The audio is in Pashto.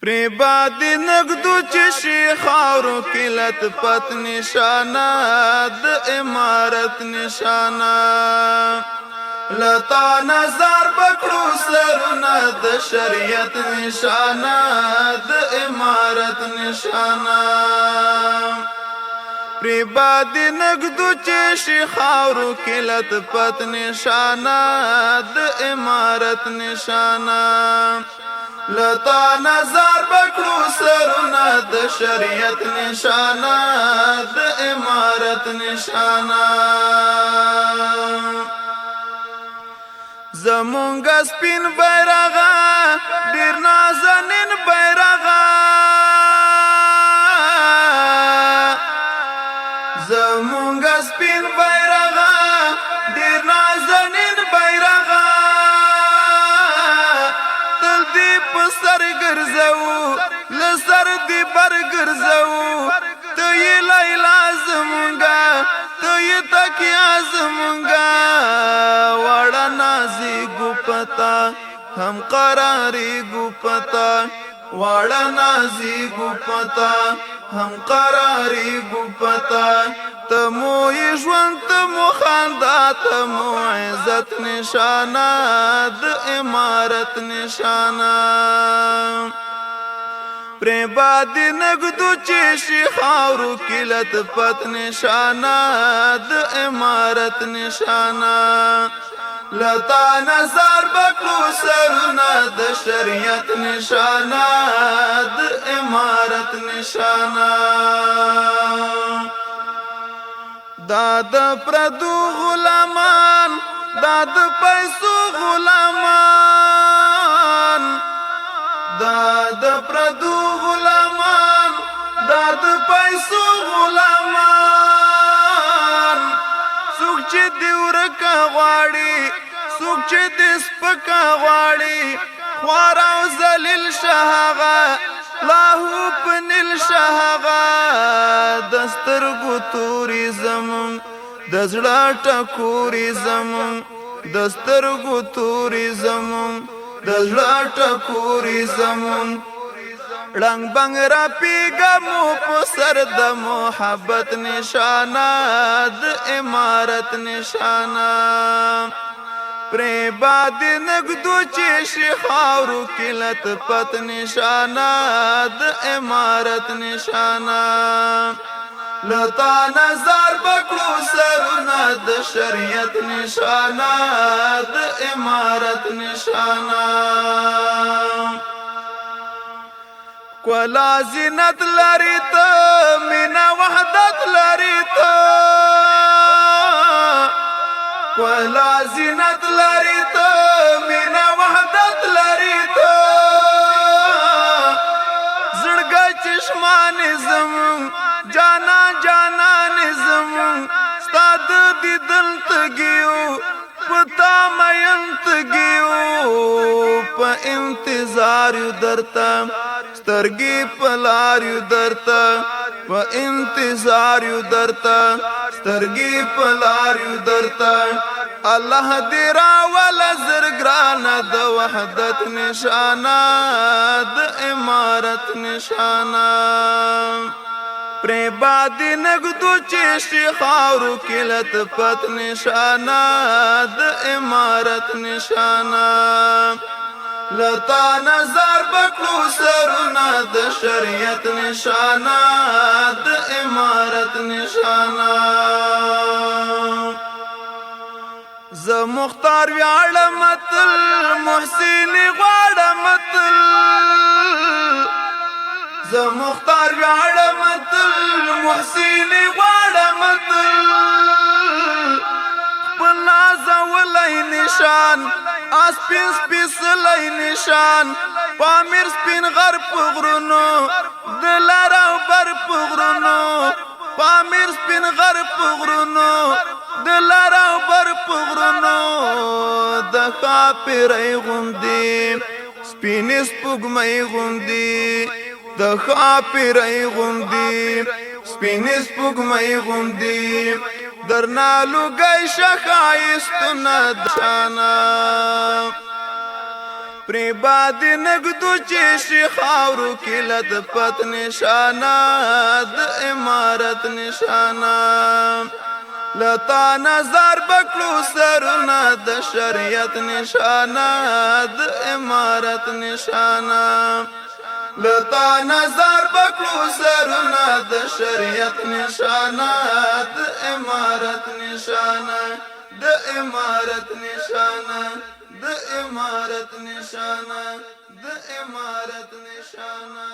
پری باد نگدو چشی خاورو کی لطفت نشانه د امارت نشانه لتا نظر بکړو سرونه د شریعت نشانه د امارت نشانه پری باد نگدو چشی خاورو کی لطفت نشانه د امارت نشانه لتا نظر بکړو سرونه د شریعت نشانه د امارت نشانه زمونږ سپین بیرغه ډیر نازنین بیرغه زمونږ سپین بیرغه ډیر نازنین بیرغه تل دی په سر ګرځو لسر دی بر ګرځو ته یې لیلا زمونږه ته یې تکیا زمونږه وړه نازي ګوپتا هم قراری ګوپتا وړه نازي ګوپتا هم قراری ګوپتا تمو ژوند تمو خندا تمو عزت نشانه د امارت نشانه پری باد نگدو چشی خاورو کی لطفت نشانه د امارت نشانه لتا نظر بکړو سرونه د شریعت نشانه د امارت نشانه دا د پردو غلامان دا د پیسو غلامان دا د پردو غلامان دا د پیسو غلامان څوک چې دی ورکه غواړي څوک چې دی سپکه غواړي خوار او ذلیل شه هغه لاهو په نیل شه هغه د سترګو توري زمونږ د زړه ټکوري زمونږ د سترګو توري زمونږ د زړه ټکوري زمونږ رنگ بنگ را پیګمو په سر د محبت نشانه د امارت نشانه پری باد نگدو چشی خاورو کی لطفت نشانه د امارت نشانه لتا نظر بکړو سرونه د شریعت نشانه د امارت نشانه کولا زینت لري ته مینا وحدت لري ته کولا زینت لري ته مینا وحدت لري ته زړګی چشمان زمون جانا جانا نظم ستاد دیدن تگیو پتا مین تگیو پا انتظار یو درتا سترگی پلار یو درتا پا انتظار یو درتا سترگی پلار یو درتا الله دی راولا زرگران د وحدت نشانه د امارت نشانه پری باد نگدو چشی خاورو کی لطفت نشانه د امارت نشانه لتا نظر بکړو سرونه د شریعت نشانه د امارت نشانه ز مختار ویاړم تل محسن غواړم تل ز مختار ویاړم تل محسن غواړم تل خپل نازولی نشان اسپین سپیڅلی نشان پامیر سپین غر په غرونو د لر او بر په غرونو پامیر سپین غر په غرونو د لر او بر په غرونو د ښاپیرۍ غوندې سپین سپوږمۍ غوندې د ښاپیرۍ غوندې سپین سپوږمۍ غوندې درنالو گئی شخایستونه دشانه پری باد نگدو چشی خاورو کی لطفت نشانہ د امارت نشانہ لتا نظر بکلو سرنا د شریعت نشانہ د امارت نشانہ لتا نظر بکلو سرنا د شریعت نشانہ د امارت نشانہ د امارت نشانہ د امارت نشانہ د امارت نشانہ